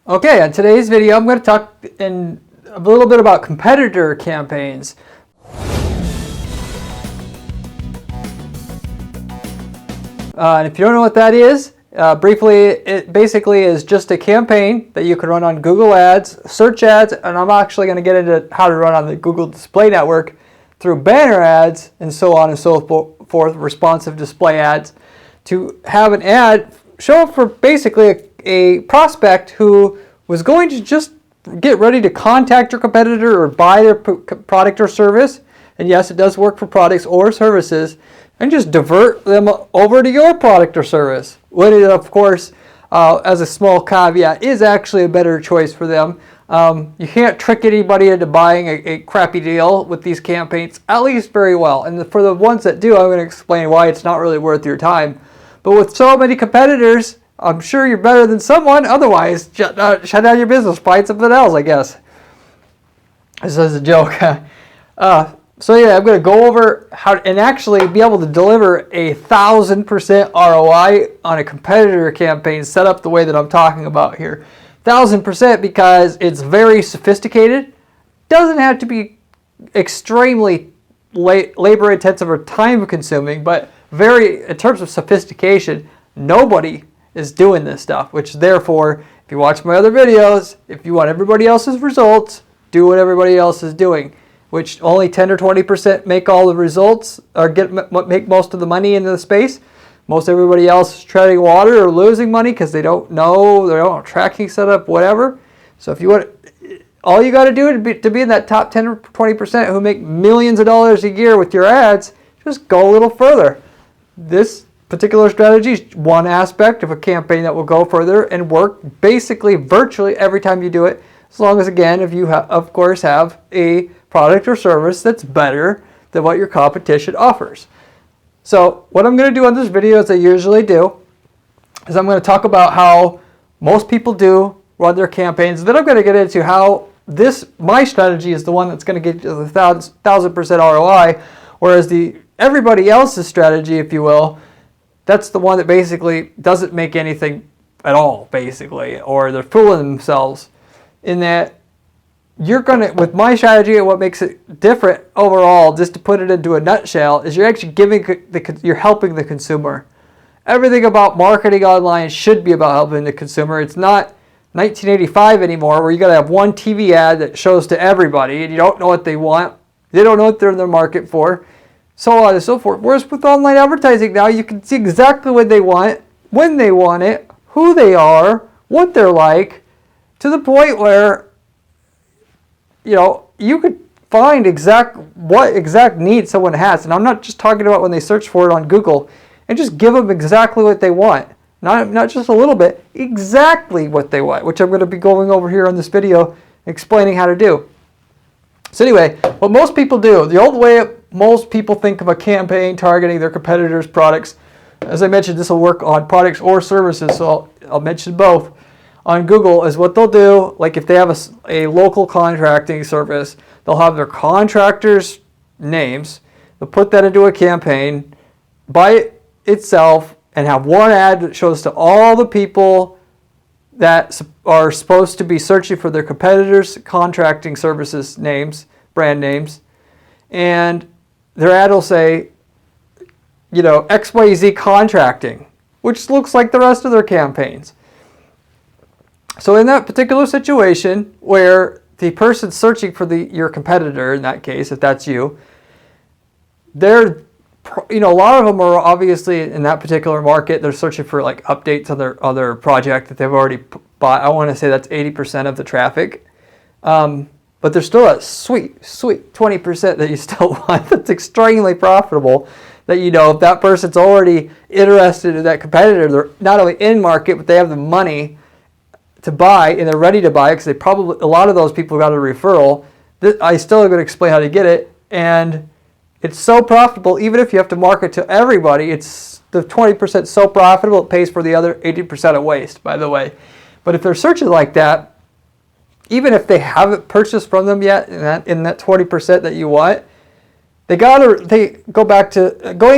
Okay, on today's video, I'm going to talk a little bit about competitor campaigns. And if you don't know what that is, briefly, it basically is just a campaign that you can run on Google Ads, search ads, and I'm actually going to get into how to run on the Google Display Network through banner ads and so on and so forth, responsive display ads, to have an ad show up for basically a prospect who was going to just get ready to contact your competitor or buy their product or service. And yes, it does work for products or services, and just divert them over to your product or service. When it, of course, as a small caveat, is actually a better choice for them. You can't trick anybody into buying a crappy deal with these campaigns, at least very well. And for the ones that do, I'm going to explain why it's not really worth your time. But with so many competitors, I'm sure you're better than someone. Otherwise, shut down your business, find something else, I guess. This is a joke. So yeah, I'm going to go over how to, and actually be able to deliver 1,000% ROI on a competitor campaign set up the way that I'm talking about here. 1,000% because it's very sophisticated. Doesn't have to be extremely labor intensive or time consuming, but in terms of sophistication, nobody is doing this stuff, which therefore, if you watch my other videos, if you want everybody else's results, do what everybody else is doing, which only 10 or 20% make all the results or make most of the money in the space. Most everybody else is treading water or losing money because they don't know, they don't have tracking set up, whatever. So if you want, all you got to do to be in that top 10 or 20% who make millions of dollars a year with your ads, just go a little further. This particular strategy is one aspect of a campaign that will go further and work basically virtually every time you do it, as long as, again, if you of course have a product or service that's better than what your competition offers. So what I'm going to do on this video, as I usually do, is I'm going to talk about how most people do run their campaigns. Then I'm going to get into how my strategy is the one that's going to get you the 1,000% ROI, whereas everybody else's strategy, if you will, that's the one that basically doesn't make anything at all, basically, or they're fooling themselves. In that you're going to, with my strategy, and what makes it different overall, just to put it into a nutshell, is you're actually you're helping the consumer. Everything about marketing online should be about helping the consumer. It's not 1985 anymore, where you got to have one TV ad that shows to everybody, and you don't know what they want. They don't know what they're in the market for, so on and so forth. Whereas with online advertising now, you can see exactly what they want, when they want it, who they are, what they're like, to the point where, you could find what exact need someone has. And I'm not just talking about when they search for it on Google, and just give them exactly what they want. Not just a little bit, exactly what they want, which I'm going to be going over here on this video, explaining how to do. So anyway, what most people do, the old way most people think of a campaign targeting their competitors' products, as I mentioned, this will work on products or services, so I'll mention both. On Google is what they'll do, like if they have a local contracting service, they'll have their contractors' names, they'll put that into a campaign by itself and have one ad that shows to all the people that are supposed to be searching for their competitors' contracting services names, brand names, and their ad will say, XYZ contracting, which looks like the rest of their campaigns. So in that particular situation where the person searching for your competitor, in that case, if that's you, a lot of them are obviously in that particular market, they're searching for like updates on their project that they've already bought. I want to say that's 80% of the traffic. But there's still a sweet 20% that you still want that's extremely profitable, that if that person's already interested in that competitor, they're not only in market, but they have the money to buy, and they're ready to buy because a lot of those people got a referral. I still am going to explain how to get it, and it's so profitable. Even if you have to market to everybody, it's the 20% so profitable it pays for the other 80% of waste, by the way. But if they're searching like that, even if they haven't purchased from them yet in that 20% that you want, going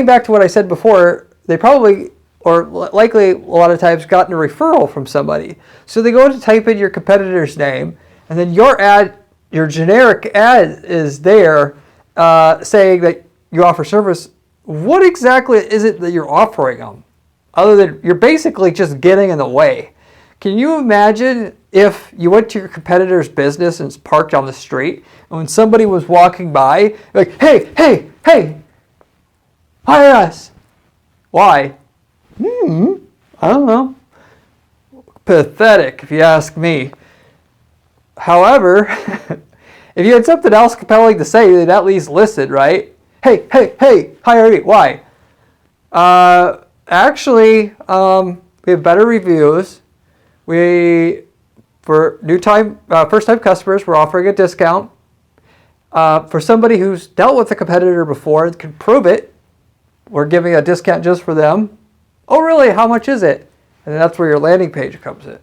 back to what I said before, they probably or likely a lot of times gotten a referral from somebody. So they go to type in your competitor's name, and then your ad, your generic ad is there saying that you offer service. What exactly is it that you're offering them? Other than you're basically just getting in the way. Can you imagine if you went to your competitor's business and it's parked on the street, and when somebody was walking by, like, hey, hey, hey, hire us. Why? I don't know. Pathetic, if you ask me. However, if you had something else compelling to say, you'd at least listen, right? Hey, hey, hey, hire me. Why? Actually, we have better reviews. For first-time customers, we're offering a discount. For somebody who's dealt with a competitor before and can prove it, we're giving a discount just for them. Oh, really? How much is it? And that's where your landing page comes in.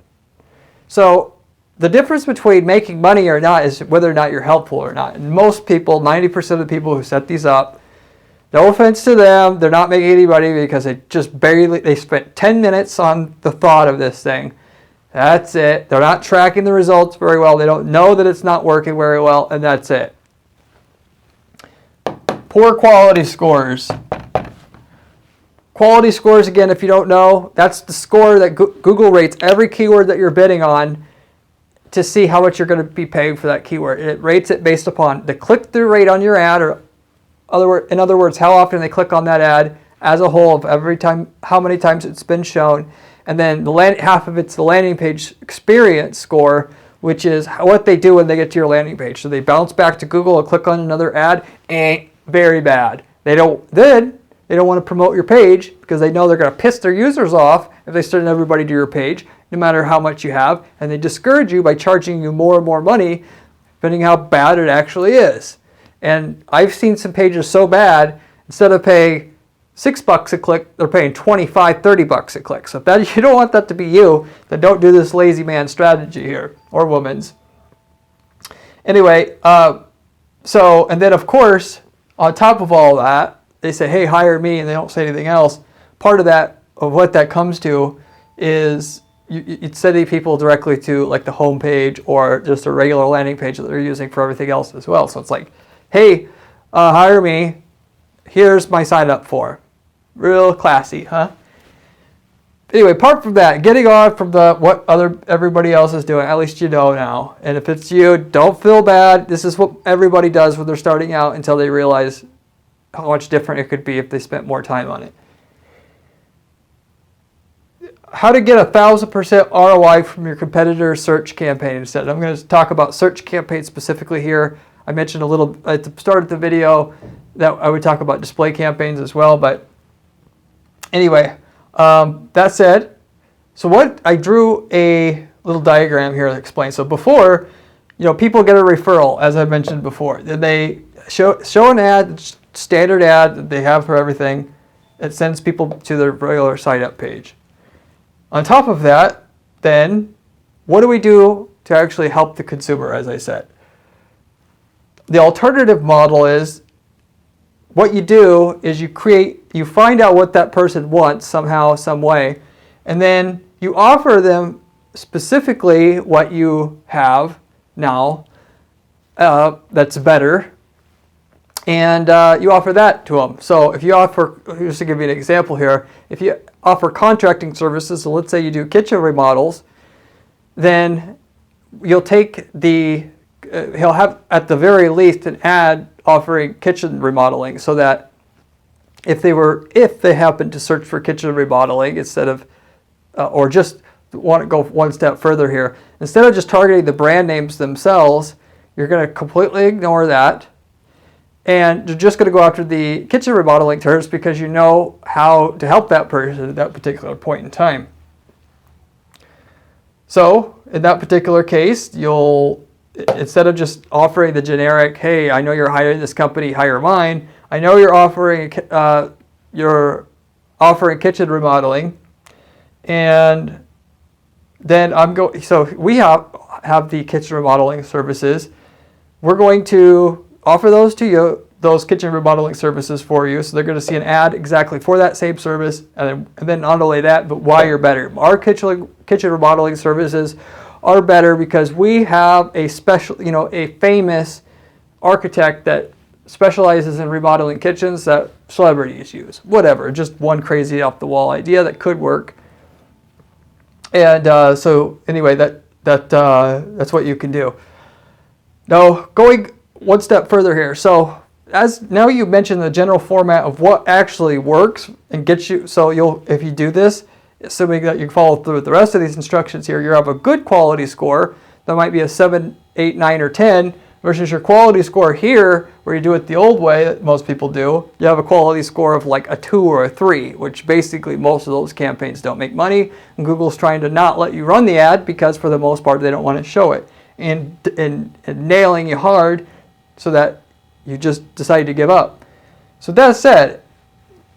So the difference between making money or not is whether or not you're helpful or not. And most people, 90% of the people who set these up, no offense to them, they're not making any money because they spent 10 minutes on the thought of this thing. That's it. They're not tracking the results very well. They don't know that it's not working very well, and that's it. Poor quality scores. Quality scores, again, if you don't know, that's the score that Google rates every keyword that you're bidding on to see how much you're going to be paying for that keyword. It rates it based upon the click-through rate on your ad, or in other words, how often they click on that ad as a whole, of every time, how many times it's been shown. And then half of it's the landing page experience score, which is what they do when they get to your landing page. So they bounce back to Google and click on another ad, very bad. They don't want to promote your page because they know they're going to piss their users off if they send everybody to your page, no matter how much you have. And they discourage you by charging you more and more money, depending how bad it actually is. And I've seen some pages so bad, instead of paying $6 a click, they're paying $25, $30 a click. So if you don't want that to be you, then don't do this lazy man strategy here, or woman's. Anyway, and then of course, on top of all that, they say, hey, hire me, and they don't say anything else. Part of what that comes to is you'd sending people directly to like the home page or just a regular landing page that they're using for everything else as well. So it's like, hey, hire me. Here's my sign up for. Real classy, huh? Anyway, apart from that, getting on from what everybody else is doing, at least you know now. And if it's you, don't feel bad. This is what everybody does when they're starting out until they realize how much different it could be if they spent more time on it. How to get 1,000% ROI from your competitor's search campaign instead. I'm going to talk about search campaigns specifically here. I mentioned a little at the start of the video that I would talk about display campaigns as well. But anyway, that said, so what I drew a little diagram here to explain. So before, people get a referral, as I mentioned before. Then they show an ad, standard ad that they have for everything. It sends people to their regular sign up page. On top of that, then, what do we do to actually help the consumer, as I said? The alternative model is, what you do is you find out what that person wants somehow, some way, and then you offer them specifically what you have now that's better, and you offer that to them. So if you offer, just to give you an example here, if you offer contracting services, so let's say you do kitchen remodels, then you'll take he'll have at the very least an ad offering kitchen remodeling, so that if they happen to search for kitchen remodeling instead of, or just want to go one step further here, instead of just targeting the brand names themselves, you're going to completely ignore that. And you're just going to go after the kitchen remodeling terms because you know how to help that person at that particular point in time. So in that particular case, instead of just offering the generic, hey, I know you're hiring this company, hire mine. I know you're offering kitchen remodeling, and then so we have the kitchen remodeling services. We're going to offer those to you. those kitchen remodeling services for you. So they're going to see an ad exactly for that same service, and then not only that, but why you're better. Our kitchen remodeling services are better because we have a special, a famous architect that specializes in remodeling kitchens that celebrities use. Whatever, just one crazy off the wall idea that could work. And so anyway, that's what you can do. Now, going one step further here. So as now you mentioned the general format of what actually works and gets you. So if you do this, assuming that you follow through with the rest of these instructions here, you have a good quality score that might be a 7, 8, 9, or 10 versus your quality score here, where you do it the old way that most people do. You have a quality score of like a 2 or a 3, which basically most of those campaigns don't make money, and Google's trying to not let you run the ad because for the most part they don't want to show it, and nailing you hard so that you just decide to give up. So that said,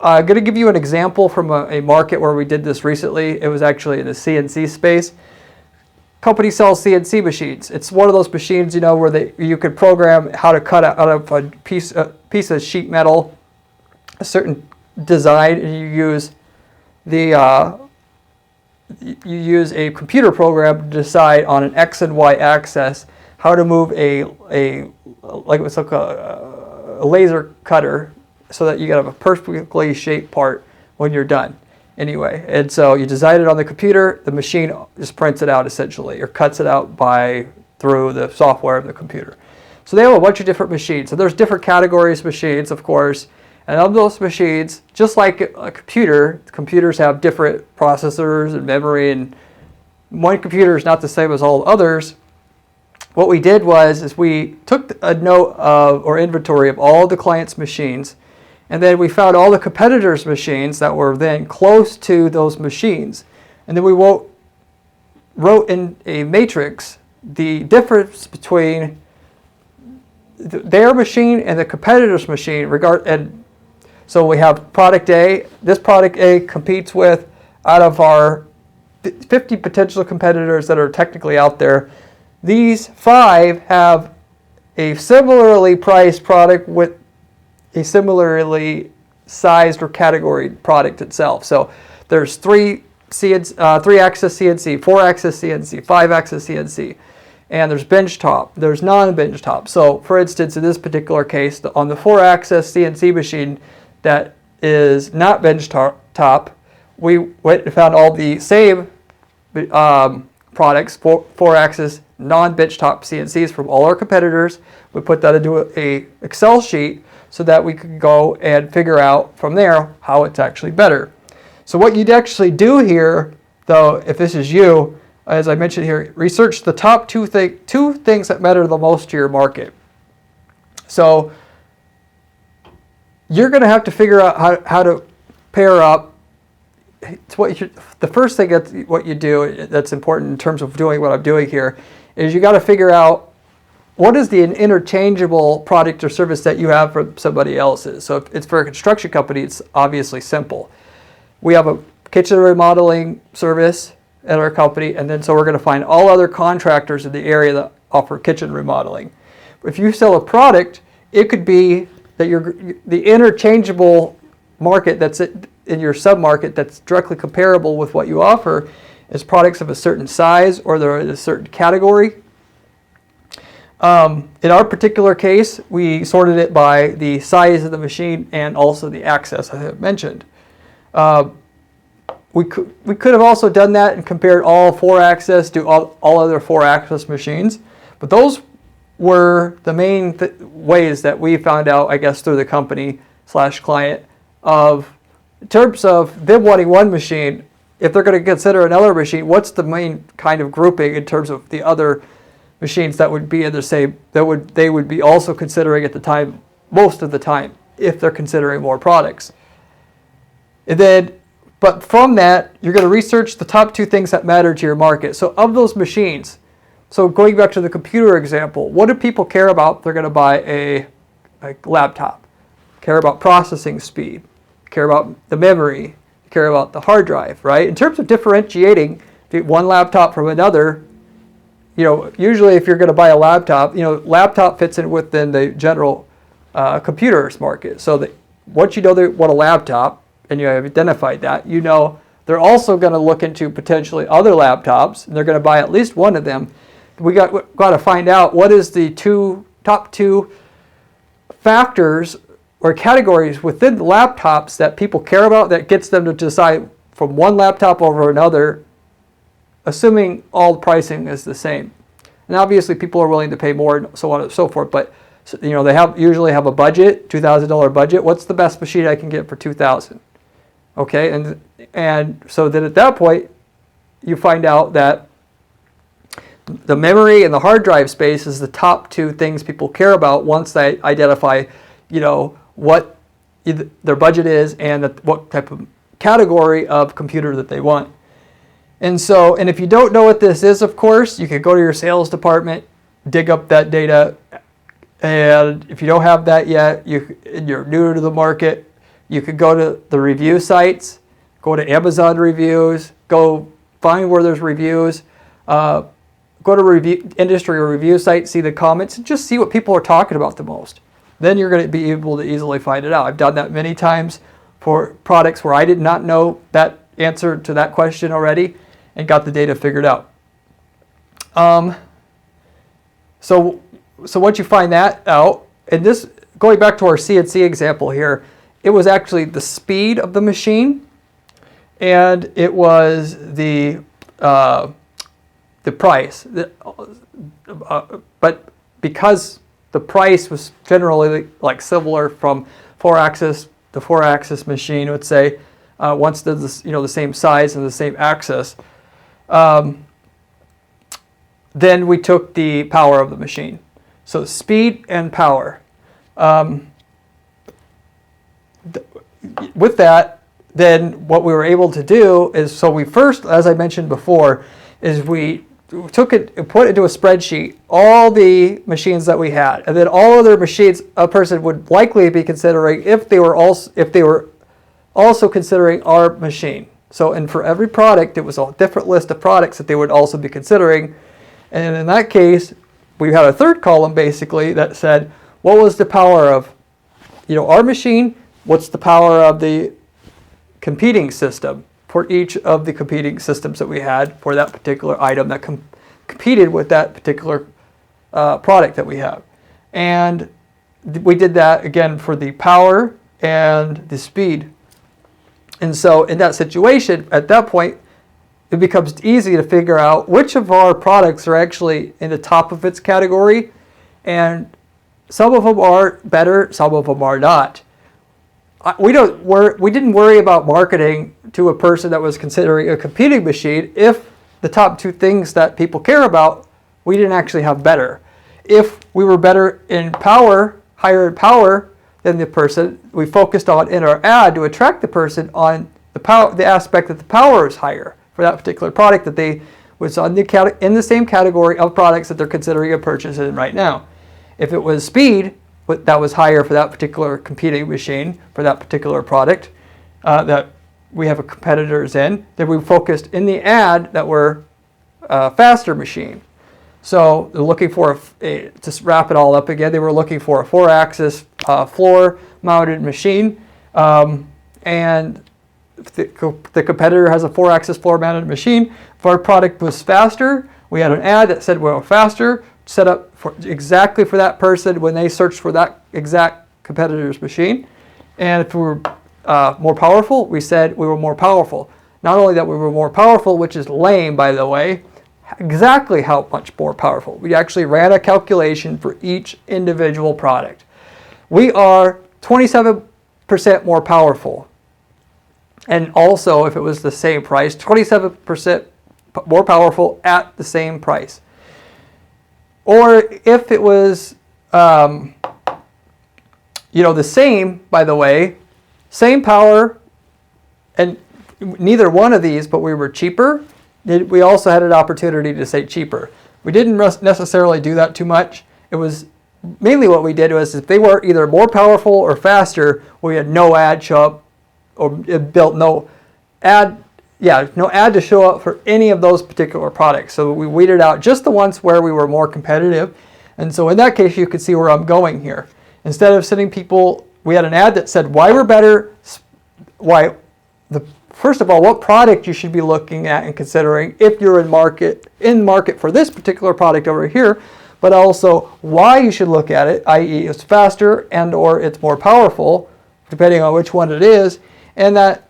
I'm going to give you an example from a market where we did this recently. It was actually in the CNC space. Company sells CNC machines. It's one of those machines, where you could program how to cut out of a piece of sheet metal a certain design, and you use a computer program to decide on an X and Y axis how to move a laser cutter so that you can have a perfectly shaped part when you're done. Anyway, and so you design it on the computer, the machine just prints it out essentially, or cuts it out through the software of the computer. So they have a bunch of different machines. So there's different categories of machines, of course, and of those machines, just like a computer, computers have different processors and memory, and one computer is not the same as all others. What we did is we took a note of or inventory of all the client's machines, and then we found all the competitors' machines that were then close to those machines. And then we wrote in a matrix the difference between their machine and the competitor's machine. And so we have product A. This product A competes with, out of our 50 potential competitors that are technically out there, these 5 have a similarly priced product with a similarly sized or categoried product itself. So there's 3-axis CNC, 4-axis CNC, 5-axis CNC, and there's bench top, there's non-bench top. So for instance, in this particular case, on the 4-axis CNC machine that is not bench top, we went and found all the same products, 4-axis non-bench top CNCs from all our competitors. We put that into a Excel sheet so that we could go and figure out from there how it's actually better. So what you'd actually do here, though, if this is you, as I mentioned here, research the top two things that matter the most to your market. So you're going to have to figure out how to pair up. The first thing that's important in terms of doing what I'm doing here is you got to figure out what is the interchangeable product or service that you have for somebody else's. So if it's for a construction company, it's obviously simple. We have a kitchen remodeling service at our company, and then so we're going to find all other contractors in the area that offer kitchen remodeling. If you sell a product, it could be that the interchangeable market that's in your sub-market that's directly comparable with what you offer is products of a certain size or they're in a certain category. In our particular case, we sorted it by the size of the machine and also the axis, as I mentioned. We could have also done that and compared all 4-axis to all other 4-axis machines, but those were the main ways that we found out, I guess, through the company/client in terms of them wanting one machine. If they're going to consider another machine, what's the main kind of grouping in terms of the other machines that would be in the same, they would be also considering at the time, most of the time, if they're considering more products. And then, but from that, you're going to research the top 2 things that matter to your market. So of those machines, so going back to the computer example, what do people care about? They're going to buy a laptop, care about processing speed, care about the memory, care about the hard drive, right? In terms of differentiating one laptop from another, usually if you're going to buy a laptop, laptop fits in within the general computers market. So that once you know they want a laptop and you have identified that, you know they're also going to look into potentially other laptops, and they're going to buy at least one of them. We got to find out what is the top two factors or categories within the laptops that people care about that gets them to decide from one laptop over another, assuming all the pricing is the same. And obviously people are willing to pay more and so on and so forth, but you know, they usually have a budget, $2,000 budget. What's the best machine I can get for $2,000? Okay, and so then at that point you find out that the memory and the hard drive space is the top two things people care about once they identify, you know, what their budget is and what type of category of computer that they want. And so, and if you don't know what this is, of course, you can go to your sales department, dig up that data, and if you don't have that yet, you're new to the market, you could go to the review sites, go to Amazon reviews, go find where there's reviews, go to industry review sites, see the comments, and just see what people are talking about the most. Then you're going to be able to easily find it out. I've done that many times for products where I did not know that answer to that question already and got the data figured out. So once you find that out, and this, going back to our CNC example here, it was actually the speed of the machine, and it was the price. But because the price was generally like similar from the 4-axis machine, let's say, once they're the same size and the same axis, then we took the power of the machine. So speed and power. With that, then what we were able to do is, so we first, as I mentioned before, is we took it and put into a spreadsheet all the machines that we had, and then all other machines a person would likely be considering if they were also considering our machine. So, and for every product, it was a different list of products that they would also be considering. And in that case, we had a third column basically that said, what was the power of, our machine? What's the power of the competing system for each of the competing systems that we had for that particular item that competed with that particular product that we have? And we did that again for the power and the speed. And so in that situation, at that point, it becomes easy to figure out which of our products are actually in the top of its category. And some of them are better, some of them are not. We didn't worry about marketing to a person that was considering a competing machine if the top two things that people care about, we didn't actually have better. If we were better in power, higher in power than the person, we focused on in our ad to attract the person on the aspect that the power is higher for that particular product that was in the same category of products that they're considering a purchase in right now. If it was speed, that was higher for that particular competing machine, for that particular product that we have competitors in, then we focused in the ad that we're a faster machine. So they're looking for, to wrap it all up again, they were looking for a 4-axis floor-mounted machine. And the competitor has a 4-axis floor-mounted machine. If our product was faster, we had an ad that said we were faster, set up exactly for that person when they searched for that exact competitor's machine. And if we were more powerful, we said we were more powerful. Not only that we were more powerful, which is lame, by the way, exactly how much more powerful. We actually ran a calculation for each individual product. We are 27% more powerful. And also, if it was the same price, 27% more powerful at the same price. Or if it was, the same, by the way, same power, and neither one of these, but we were cheaper, we also had an opportunity to say cheaper. We didn't necessarily do that too much. It was mainly what we did was if they were either more powerful or faster, we had no ad show up, or it built no ad to show up for any of those particular products. So we weeded out just the ones where we were more competitive. And so in that case, you could see where I'm going here. instead of sending people, we had an ad that said why we're better, first of all, what product you should be looking at and considering if you're in market for this particular product over here, but also why you should look at it, i.e. it's faster and or it's more powerful, depending on which one it is, and that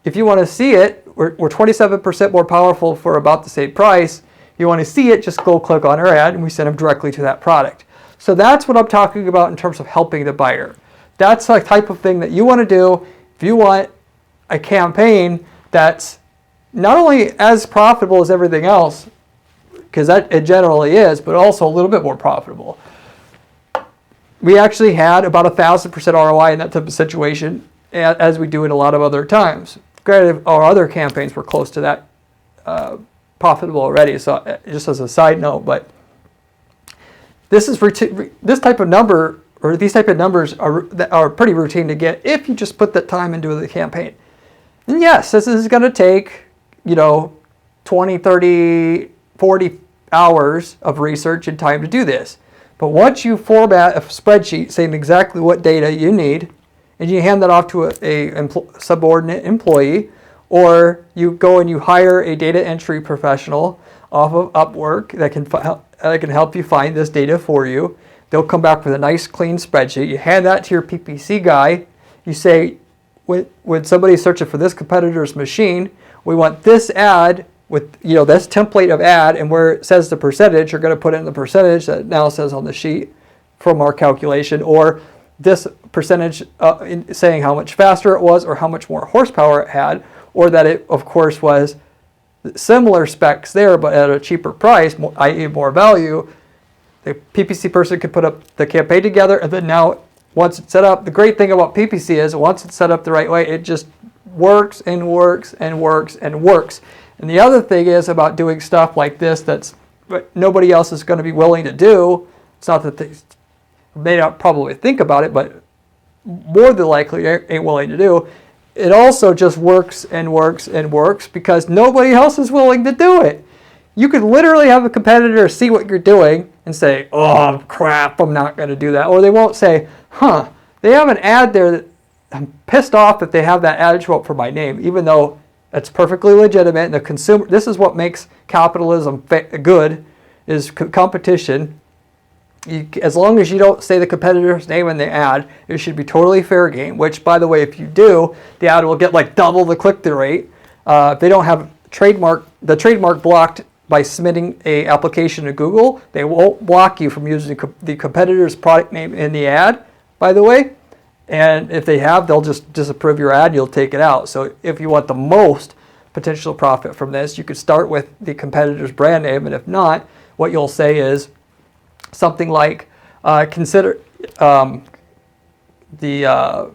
if you want to see it, we're 27% more powerful for about the same price. You want to see it, just go click on our ad and we send them directly to that product. So that's what I'm talking about in terms of helping the buyer. That's the type of thing that you want to do if you want a campaign that's not only as profitable as everything else, because that it generally is, but also a little bit more profitable. We actually had about 1,000% ROI in that type of situation, as we do in a lot of other times. Granted, our other campaigns were close to that profitable already, so just as a side note, but this type of number, or these type of numbers are pretty routine to get if you just put that time into the campaign. And yes, this is going to take, 20, 30, 40 hours of research and time to do this. But once you format a spreadsheet saying exactly what data you need, and you hand that off to a subordinate employee, or you go and you hire a data entry professional off of Upwork that can help you find this data for you. They'll come back with a nice clean spreadsheet. You hand that to your PPC guy. You say, when somebody's searching for this competitor's machine, we want this ad with this template of ad, and where it says the percentage, you're going to put in the percentage that now says on the sheet from our calculation, or this percentage saying how much faster it was or how much more horsepower it had, or that it of course was similar specs there but at a cheaper price, i.e. more value. The PPC person could put up the campaign together, and then now once it's set up, the great thing about PPC is once it's set up the right way, it just works and works and works and works. And the other thing is about doing stuff like this that's nobody else is going to be willing to do. It's not that they may not probably think about it, but more than likely ain't willing to do. It also just works and works and works because nobody else is willing to do it. You could literally have a competitor see what you're doing and say, oh crap, I'm not going to do that. Or they won't say, they have an ad there that I'm pissed off that they have that ad show up for my name, even though it's perfectly legitimate. And the consumer, this is what makes capitalism good, is competition. As long as you don't say the competitor's name in the ad, it should be totally fair game, which, by the way, if you do, the ad will get like double the click-through rate. If they don't have the trademark blocked by submitting a application to Google, they won't block you from using the competitor's product name in the ad, by the way. And if they have, they'll just disapprove your ad and you'll take it out. So if you want the most potential profit from this, you could start with the competitor's brand name. And if not, what you'll say is something like, considering, need a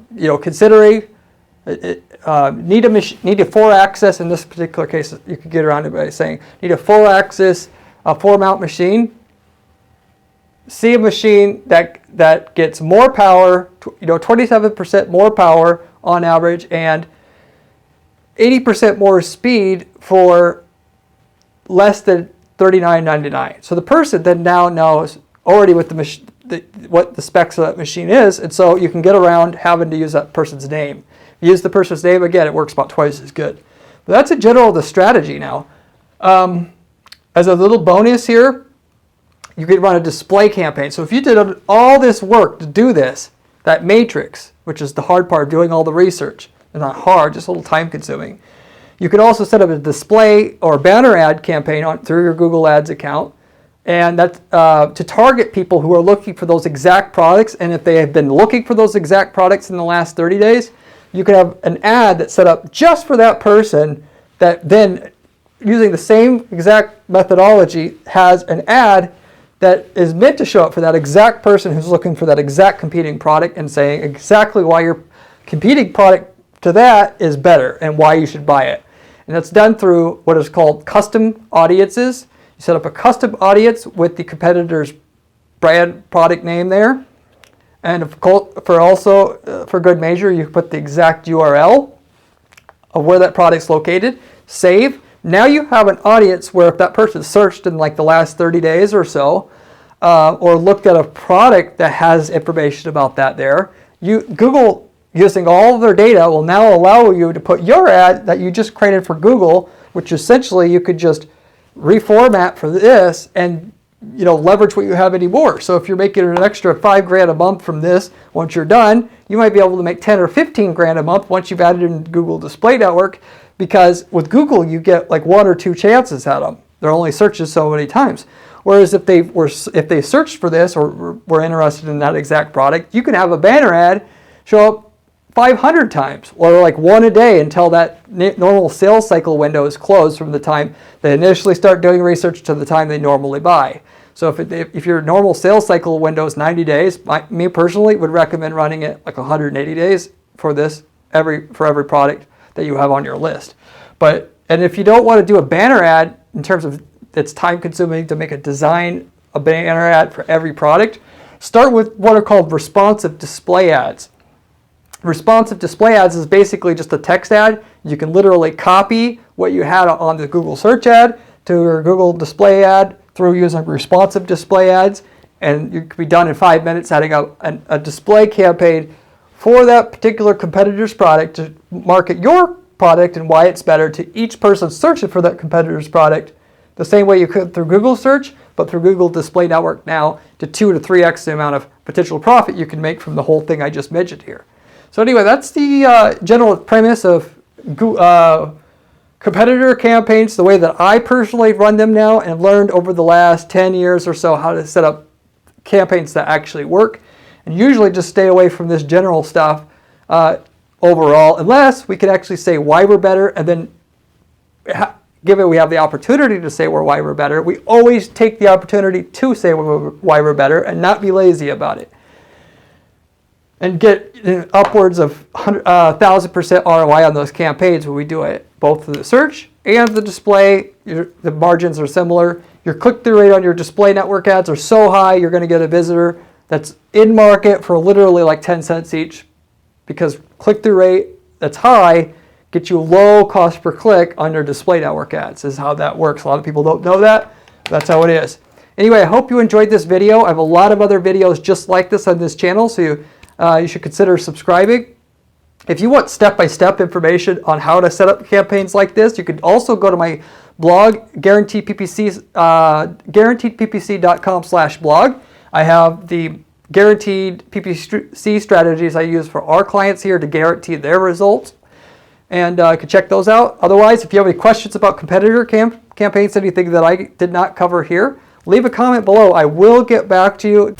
4-axis, in this particular case, you could get around it by saying, need a 4-axis, 4-mount machine. See a machine that gets more power, 27% more power on average, and 80% more speed for less than $39.99. So the person then now knows already what what the specs of that machine is, and so you can get around having to use that person's name. If you use the person's name again, it works about twice as good. But that's in general the strategy now. As a little bonus here, you could run a display campaign. So if you did all this work to do this, that matrix, which is the hard part of doing all the research, and not hard, just a little time consuming, you could also set up a display or banner ad campaign through your Google Ads account, and that's to target people who are looking for those exact products. And if they have been looking for those exact products in the last 30 days, you could have an ad that's set up just for that person that then, using the same exact methodology, has an ad that is meant to show up for that exact person who's looking for that exact competing product and saying exactly why your competing product to that is better and why you should buy it. And that's done through what is called custom audiences. You set up a custom audience with the competitor's brand product name there. And for good measure, you put the exact URL of where that product's located. Save. Now you have an audience where if that person searched in like the last 30 days or so, or looked at a product that has information about that there, Google, using all of their data, will now allow you to put your ad that you just created for Google, which essentially you could just reformat for this and leverage what you have anymore. So if you're making an extra $5,000 a month from this, once you're done, you might be able to make 10 or 15 grand a month once you've added in Google Display Network, because with Google you get like 1 or 2 chances at them. They're only searches so many times. Whereas if they searched for this or were interested in that exact product, you can have a banner ad show up 500 times, or like 1 a day, until that normal sales cycle window is closed from the time they initially start doing research to the time they normally buy. So if your normal sales cycle window is 90 days, me personally would recommend running it like 180 days for this for every product that you have on your list. And if you don't want to do a banner ad, in terms of it's time consuming to make a banner ad for every product, start with what are called responsive display ads. Responsive display ads is basically just a text ad. You can literally copy what you had on the Google search ad to your Google display ad through using responsive display ads, and you can be done in 5 minutes setting up a display campaign for that particular competitor's product to market your product and why it's better to each person searching for that competitor's product, the same way you could through Google search, but through Google Display Network now to 2 to 3x the amount of potential profit you can make from the whole thing I just mentioned here. So anyway, that's the general premise of competitor campaigns, the way that I personally run them now and learned over the last 10 years or so how to set up campaigns that actually work. And usually just stay away from this general stuff overall, unless we can actually say why we're better, and then given we have the opportunity to say why we're better, we always take the opportunity to say why we're better and not be lazy about it. And get upwards of 1,000% ROI on those campaigns when we do it, both the search and the display. The margins are similar. Your click-through rate on your display network ads are so high, you're going to get a visitor that's in market for literally like 10 cents each, because click-through rate that's high gets you low cost per click on your display network ads. This is how that works. A lot of people don't know that. That's how it is. Anyway, I hope you enjoyed this video. I have a lot of other videos just like this on this channel, so you should consider subscribing. If you want step-by-step information on how to set up campaigns like this, you could also go to my blog, guaranteedppc.com/blog. I have the guaranteed PPC strategies I use for our clients here to guarantee their results. And you can check those out. Otherwise, if you have any questions about competitor campaigns, anything that I did not cover here, leave a comment below. I will get back to you.